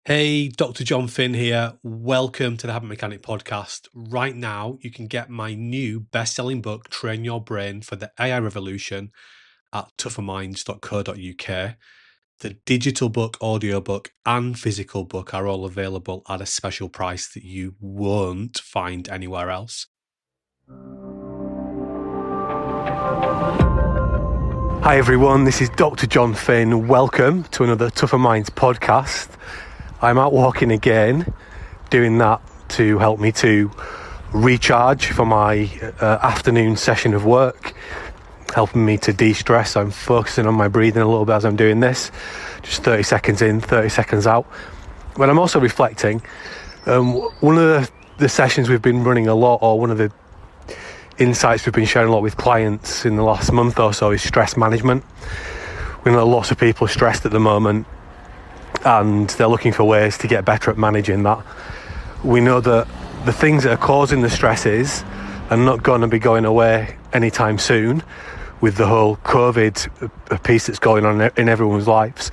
Hey, Dr. Jon Finn here. Welcome to the Habit Mechanic podcast. Right now, you can get my new best-selling book, Train Your Brain for the AI Revolution, at tougherminds.co.uk. The digital book, audiobook, and physical book are all available at a special price that you won't find anywhere else. Hi everyone, this is Dr. Jon Finn. Welcome to another Tougher Minds podcast. I'm out walking again, doing that to help me to recharge for my afternoon session of work, helping me to de-stress. I'm focusing on my breathing a little bit as I'm doing this, just 30 seconds in, 30 seconds out. But I'm also reflecting. One of the sessions we've been running a lot, or one of the insights we've been sharing a lot with clients in the last month or so, is stress management. We know lots of people are stressed at the moment, and they're looking for ways to get better at managing that. We know that the things that are causing the stresses are not going to be going away anytime soon with the whole COVID piece that's going on in everyone's lives,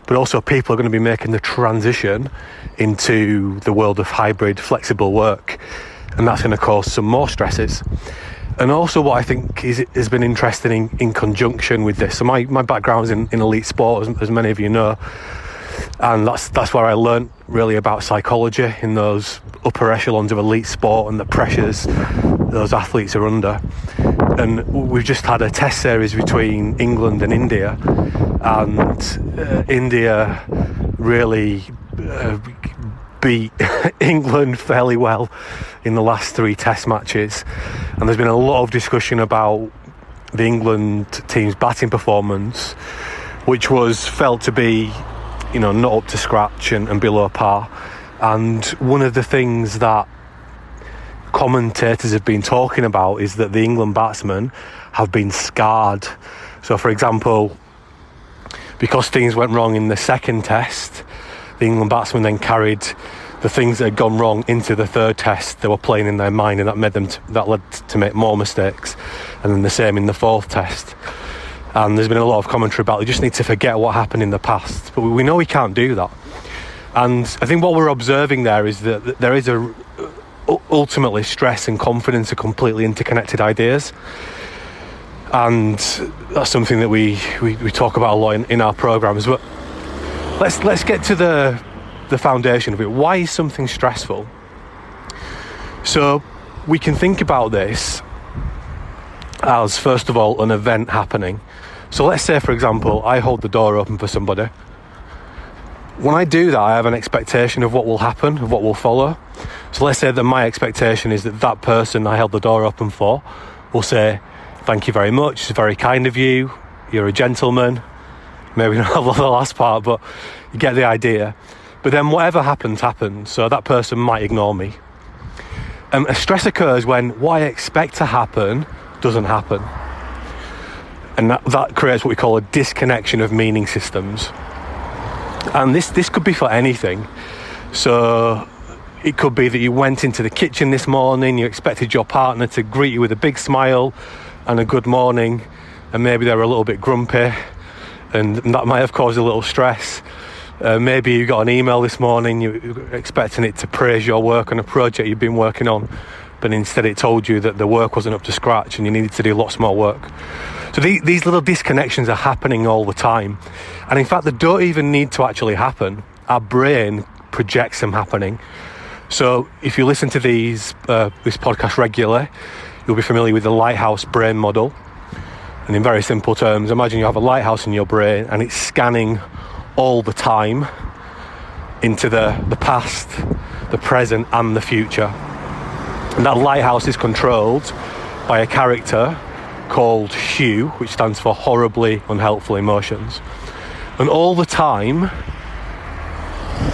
but also people are going to be making the transition into the world of hybrid flexible work, and that's going to cause some more stresses. And also what I think has been interesting in conjunction with this, so my background is in elite sport, as many of you know, and that's where I learned really about psychology in those upper echelons of elite sport and the pressures those athletes are under. And we've just had a test series between England and India, and India really beat England fairly well in the last 3 test matches. And there's been a lot of discussion about the England team's batting performance, which was felt to be not up to scratch and below par. And one of the things that commentators have been talking about is that the England batsmen have been scarred. So for example, because things went wrong in the second test, the England batsmen then carried the things that had gone wrong into the third test. They were playing in their mind, and that led to make more mistakes. And then the same in the fourth test. And there's been a lot of commentary about they just need to forget what happened in the past. But we know we can't do that. And I think what we're observing there is that there is ultimately stress and confidence are completely interconnected ideas. And that's something that we talk about a lot in our programs. But let's get to the foundation of it. Why is something stressful? So we can think about this as, first of all, an event happening. So let's say, for example, I hold the door open for somebody. When I do that, I have an expectation of what will happen, of what will follow. So let's say that my expectation is that person I held the door open for will say, "Thank you very much, it's very kind of you, you're a gentleman." Maybe not the last part, but you get the idea. But then whatever happens, so that person might ignore me. A stress occurs when what I expect to happen doesn't happen. And that creates what we call a disconnection of meaning systems. And this could be for anything. So it could be that you went into the kitchen this morning, you expected your partner to greet you with a big smile and a good morning, and maybe they were a little bit grumpy, and that might have caused a little stress. Maybe you got an email this morning, you were expecting it to praise your work on a project you've been working on, but instead it told you that the work wasn't up to scratch and you needed to do lots more work. So these little disconnections are happening all the time. And in fact, they don't even need to actually happen. Our brain projects them happening. So if you listen to this podcast regularly, you'll be familiar with the lighthouse brain model. And in very simple terms, imagine you have a lighthouse in your brain and it's scanning all the time into the past, the present and the future. And that lighthouse is controlled by a character called Hugh, which stands for horribly unhelpful emotions. And all the time,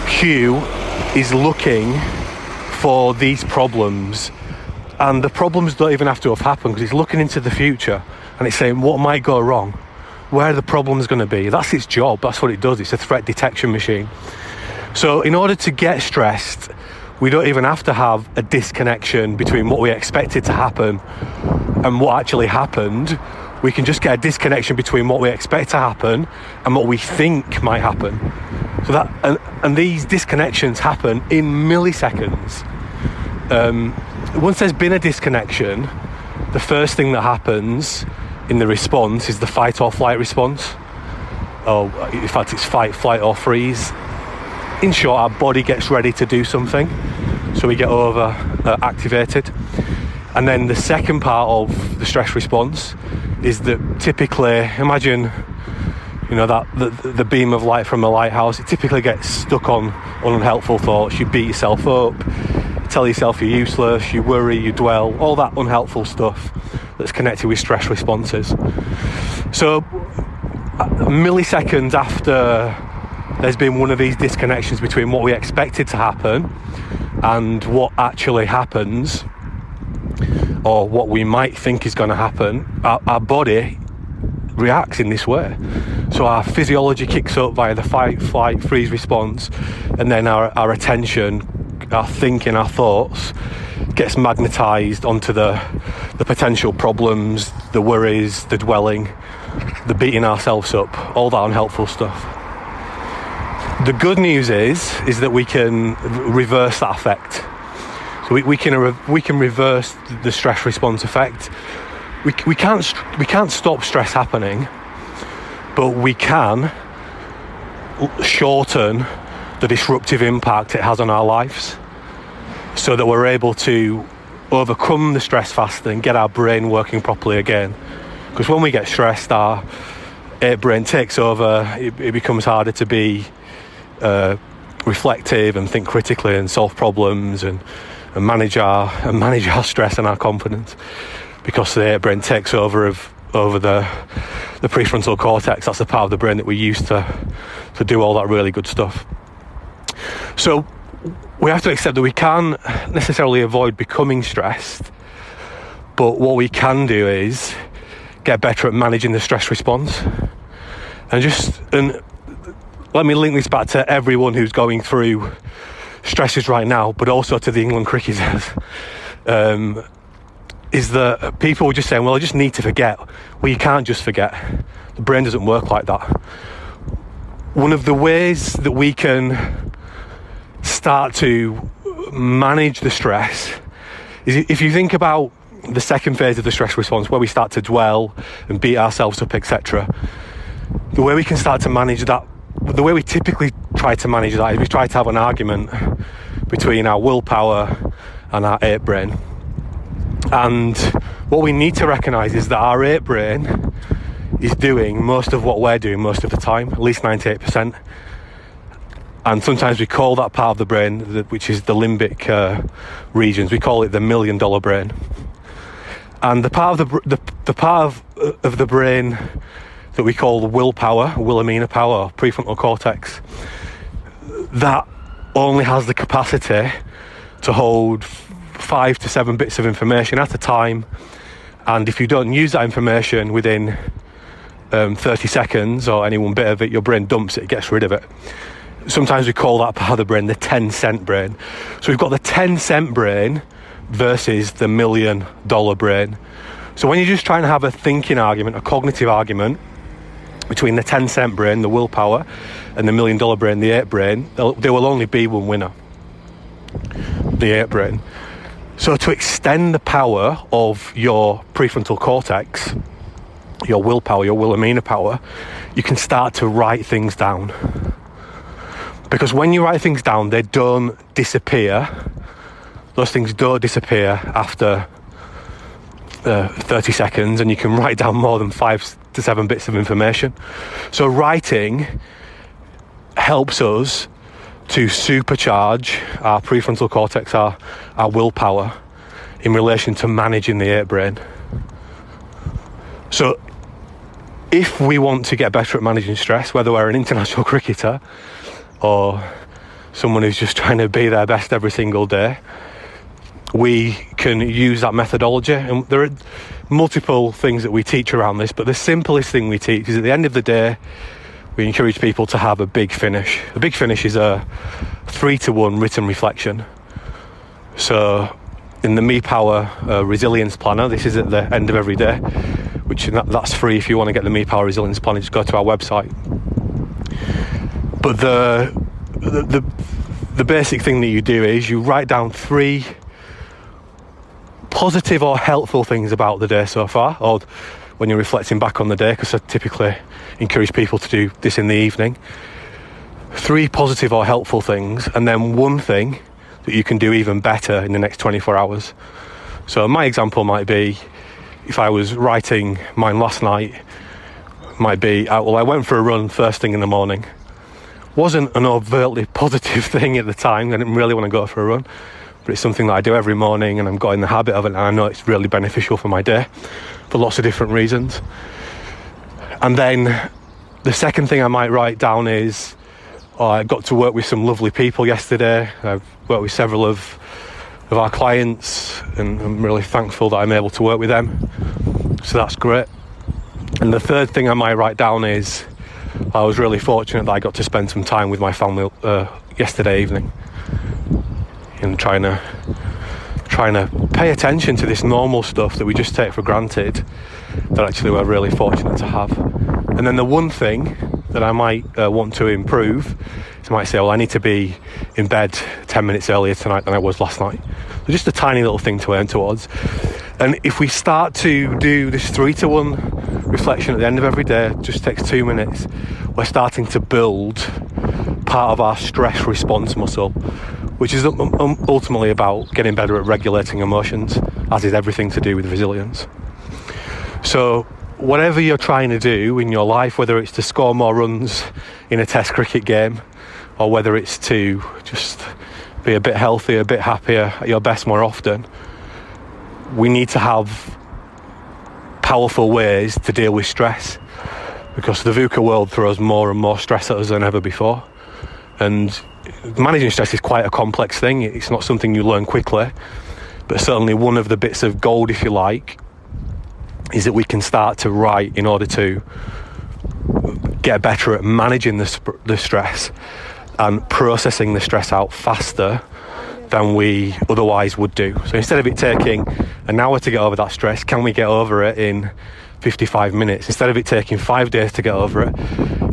Hugh is looking for these problems, and the problems don't even have to have happened because he's looking into the future and it's saying what might go wrong, where are the problems going to be. That's its job, that's what it does. It's a threat detection machine. So in order to get stressed, we don't even have to have a disconnection between what we expected to happen and what actually happened. we can just get a disconnection between what we expect to happen and what we think might happen. So that and these disconnections happen in milliseconds. Once there's been a disconnection, the first thing that happens in the response is the fight or flight response. Oh, in fact, it's fight, flight or freeze. In short, our body gets ready to do something, so we get activated. And then the second part of the stress response is that typically, imagine, that the beam of light from a lighthouse, it typically gets stuck on unhelpful thoughts. You beat yourself up, you tell yourself you're useless, you worry, you dwell, all that unhelpful stuff that's connected with stress responses. So milliseconds after there's been one of these disconnections between what we expected to happen and what actually happens, or what we might think is going to happen, our body reacts in this way. So our physiology kicks up via the fight, flight, freeze response, and then our attention, our thinking, our thoughts gets magnetized onto the potential problems, the worries, the dwelling, the beating ourselves up, all that unhelpful stuff. The good news is that we can reverse that effect. So we can reverse the stress response effect. We can't stop stress happening, but we can shorten the disruptive impact it has on our lives, so that we're able to overcome the stress faster and get our brain working properly again. Because when we get stressed, our brain takes over. It becomes harder to be reflective and think critically and solve problems and manage our stress and our confidence, because the brain takes over the prefrontal cortex. That's the part of the brain that we use to do all that really good stuff. So we have to accept that we can't necessarily avoid becoming stressed, but what we can do is get better at managing the stress response. And let me link this back to everyone who's going through stresses right now, but also to the England cricketers, is that people were just saying, well, I just need to forget. Well, you can't just forget. The brain doesn't work like that. One of the ways that we can start to manage the stress is, if you think about the second phase of the stress response, where we start to dwell and beat ourselves up, etc., the way we can start to manage that, the way we typically try to manage that, is we try to have an argument between our willpower and our ape brain. And what we need to recognise is that our ape brain is doing most of what we're doing most of the time, at least 98%. And sometimes we call that part of the brain, which is the limbic regions, we call it the $1 million brain. And the part of the part of the brain that we call the willpower, Wilhelmina power, or prefrontal cortex, that only has the capacity to hold 5 to 7 bits of information at a time. And if you don't use that information within 30 seconds or any one bit of it, your brain dumps it, it gets rid of it. Sometimes we call that part of the brain the 10-cent brain. So we've got the 10-cent brain versus the $1 million brain. So when you're just trying to have a thinking argument, a cognitive argument between the 10-cent brain, the willpower, and the $1 million brain, the ape brain, there will only be one winner, the ape brain. So to extend the power of your prefrontal cortex, your willpower, your Wilhelmina power, you can start to write things down. Because when you write things down, they don't disappear. Those things don't disappear after 30 seconds, and you can write down more than 5 to 7 bits of information. So writing helps us to supercharge our prefrontal cortex, our willpower, in relation to managing the ape brain. So if we want to get better at managing stress, whether we're an international cricketer or someone who's just trying to be their best every single day, we can use that methodology. And there are multiple things that we teach around this, but the simplest thing we teach is, at the end of the day, we encourage people to have a big finish. A big finish is a 3-to-1 written reflection. So in the Me Power Resilience Planner, this is at the end of every day, that's free if you want to get the Me Power Resilience Plan. Just go to our website. But the basic thing that you do is you write down 3 positive or helpful things about the day so far, or when you're reflecting back on the day, because I typically encourage people to do this in the evening. 3 positive or helpful things, and then 1 thing that you can do even better in the next 24 hours. So my example might be, if I was writing mine last night, might be, I went for a run first thing in the morning. Wasn't an overtly positive thing at the time. I didn't really want to go for a run, but it's something that I do every morning, and I've got in the habit of it, and I know it's really beneficial for my day for lots of different reasons. And then the second thing I might write down is, I got to work with some lovely people yesterday. I've worked with several of our clients, and I'm really thankful that I'm able to work with them. So that's great. And the third thing I might write down is, I was really fortunate that I got to spend some time with my family yesterday evening, and trying to pay attention to this normal stuff that we just take for granted, that actually we're really fortunate to have. And then the one thing that I might want to improve is, I might say, well, I need to be in bed 10 minutes earlier tonight than I was last night. So just a tiny little thing to aim towards. And if we start to do this 3-to-1 reflection at the end of every day, it just takes 2 minutes, we're starting to build part of our stress response muscle, which is ultimately about getting better at regulating emotions, as is everything to do with resilience. So whatever you're trying to do in your life, whether it's to score more runs in a test cricket game, or whether it's to just be a bit healthier, a bit happier, at your best more often, we need to have powerful ways to deal with stress, because the VUCA world throws more and more stress at us than ever before. And managing stress is quite a complex thing. It's not something you learn quickly, but certainly one of the bits of gold, if you like, is that we can start to write in order to get better at managing the stress and processing the stress out faster than we otherwise would do. So instead of it taking an hour to get over that stress, can we get over it in 55 minutes? Instead of it taking 5 days to get over it,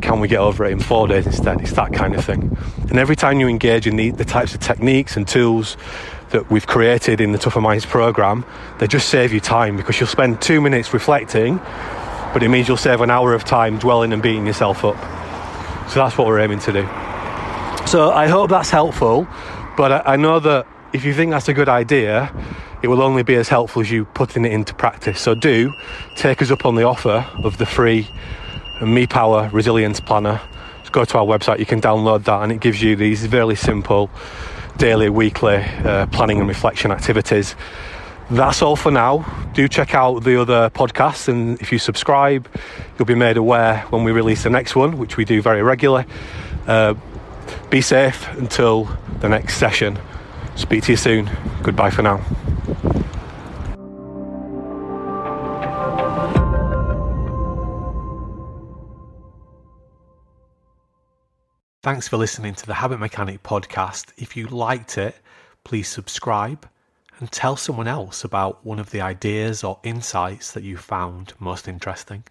can we get over it in 4 days instead? It's that kind of thing. And every time you engage in the types of techniques and tools that we've created in the Tougher Minds program, they just save you time, because you'll spend 2 minutes reflecting, but it means you'll save an hour of time dwelling and beating yourself up. So that's what we're aiming to do. So I hope that's helpful, but I know that if you think that's a good idea, it will only be as helpful as you putting it into practice. So do take us up on the offer of the free Me Power Resilience Planner. Just go to our website, you can download that, and it gives you these very simple daily, weekly planning and reflection activities. That's all for now. Do check out the other podcasts, and if you subscribe, you'll be made aware when we release the next one, which we do very regularly. Be safe until the next session. Speak to you soon. Goodbye for now. Thanks for listening to the Habit Mechanic podcast. If you liked it, please subscribe and tell someone else about one of the ideas or insights that you found most interesting.